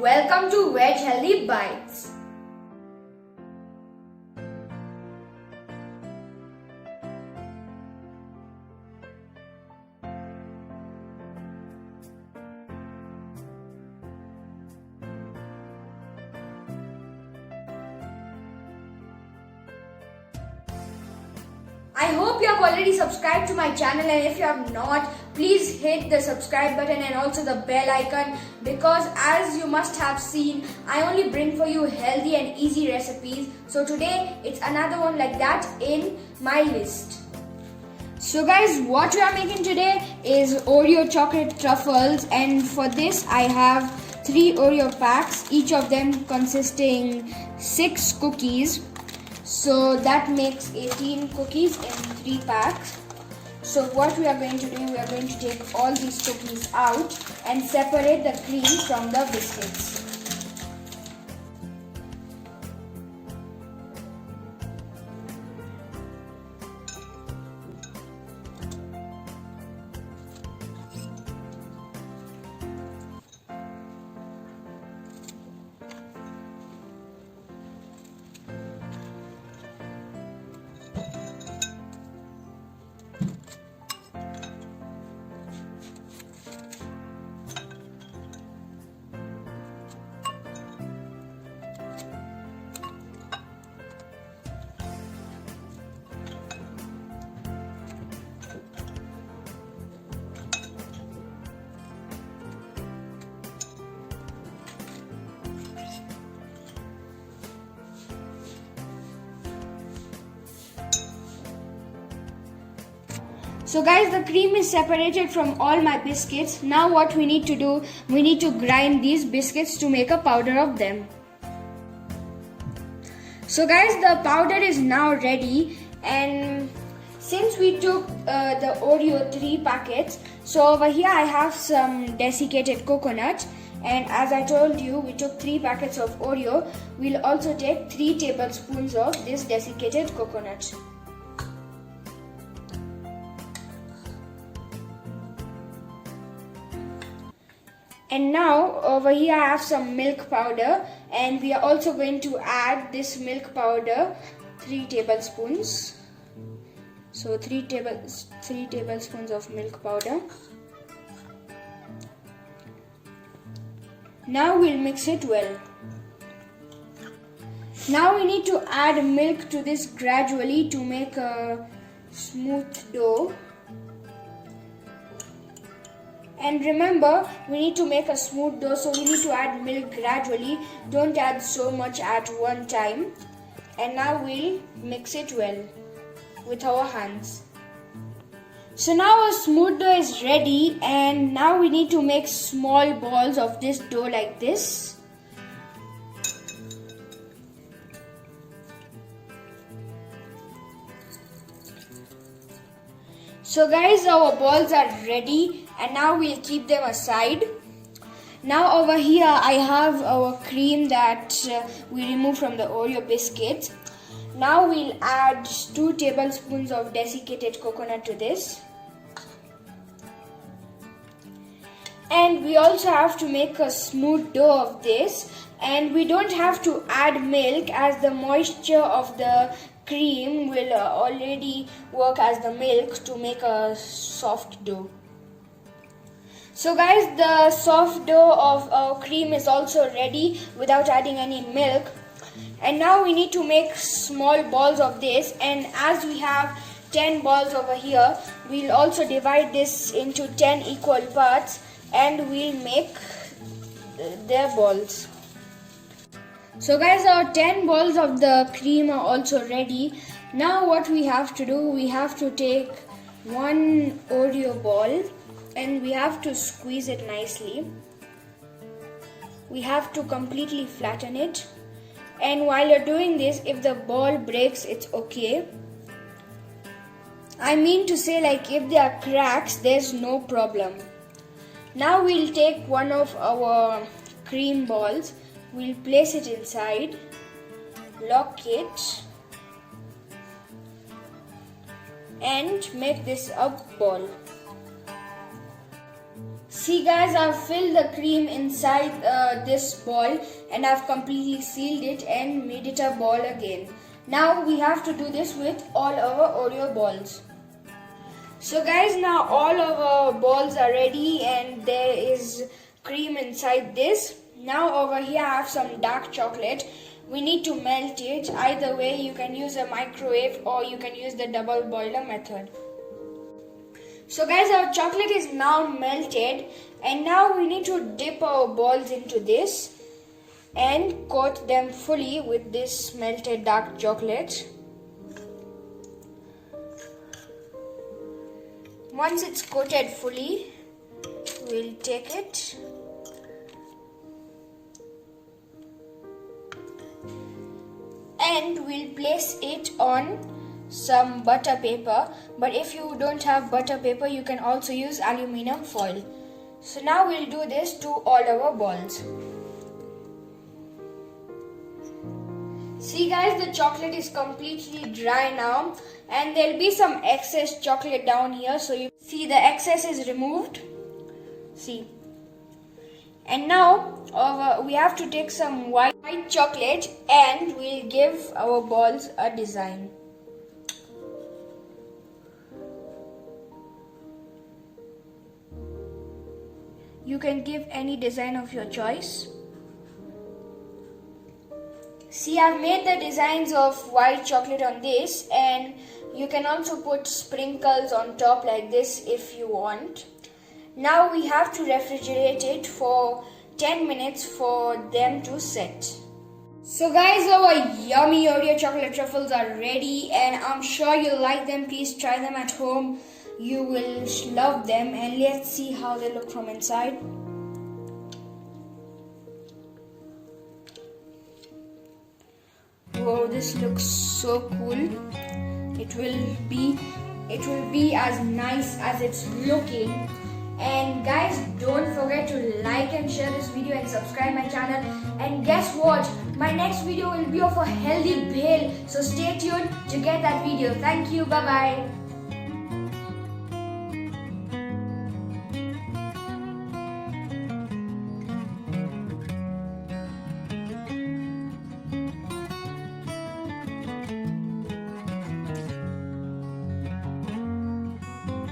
Welcome to Veg Healthy Bites. I hope you have already subscribed to my channel, and if you have not, please hit the subscribe button and also the bell icon, because as you must have seen, I only bring for you healthy and easy recipes. So today it's another one like that in my list. So guys, what we are making today is Oreo chocolate truffles, and for this I have 3 Oreo packs, each of them consisting 6 cookies. So that makes 18 cookies in 3 packs. So what we are going to do, we are going to take all these cookies out and separate the cream from the biscuits. So guys, the cream is separated from all my biscuits. Now what we need to do, we need to grind these biscuits to make a powder of them. So guys, the powder is now ready, and since we took the Oreo 3 packets, so over here I have some desiccated coconut, and as I told you, we took 3 packets of Oreo. We'll also take 3 tablespoons of this desiccated coconut. And now over here I have some milk powder, and we are also going to add this milk powder, 3 tablespoons. So 3 tablespoons of milk powder. Now we'll mix it well. Now we need to add milk to this gradually to make a smooth dough. And remember, we need to make a smooth dough, so we need to add milk gradually. Don't add so much at one time. And now we'll mix it well with our hands. So now our smooth dough is ready, and now we need to make small balls of this dough like this. So guys, our balls are ready, and now we'll keep them aside. Now over here I have our cream that we removed from the Oreo biscuits. Now we'll add 2 tablespoons of desiccated coconut to this. And we also have to make a smooth dough of this, and we don't have to add milk as the moisture of the cream will already work as the milk to make a soft dough. So guys, the soft dough of our cream is also ready without adding any milk. And now we need to make small balls of this, and as we have 10 balls over here, we'll also divide this into 10 equal parts, and we'll make their balls. So guys, our 10 balls of the cream are also ready. Now what we have to do, we have to take 1 Oreo ball, and we have to squeeze it nicely. We have to completely flatten it. And while you're doing this, if the ball breaks, it's okay. I mean to say, like, if there are cracks, there's no problem. Now we'll take one of our cream balls, we'll place it inside, lock it, and make this a ball. See guys, I've filled the cream inside this ball and I've completely sealed it and made it a ball again. Now we have to do this with all our Oreo balls. So guys, now all of our balls are ready and there is cream inside this. Now over here I have some dark chocolate. We need to melt it. Either way, you can use a microwave or you can use the double boiler method. So guys, our chocolate is now melted and now we need to dip our balls into this and coat them fully with this melted dark chocolate. Once it's coated fully, we'll take it and we'll place it on some butter paper, but if you don't have butter paper you can also use aluminum foil. So now we'll do this to all our balls. See guys, the chocolate is completely dry now and there'll be some excess chocolate down here, so you see the excess is removed. See, and now we have to take some white chocolate and we'll give our balls a design. You can give any design of your choice. See, I've made the designs of white chocolate on this, and you can also put sprinkles on top like this if you want. Now we have to refrigerate it for 10 minutes for them to set. So guys, our yummy Oreo chocolate truffles are ready and I'm sure you'll like them. Please try them at home. You will love them, and let's see how they look from inside. Wow, this looks so cool. It will be as nice as it's looking. And guys, don't forget to like and share this video and subscribe my channel. And guess what? My next video will be of a healthy bhel. So stay tuned to get that video. Thank you. Bye bye.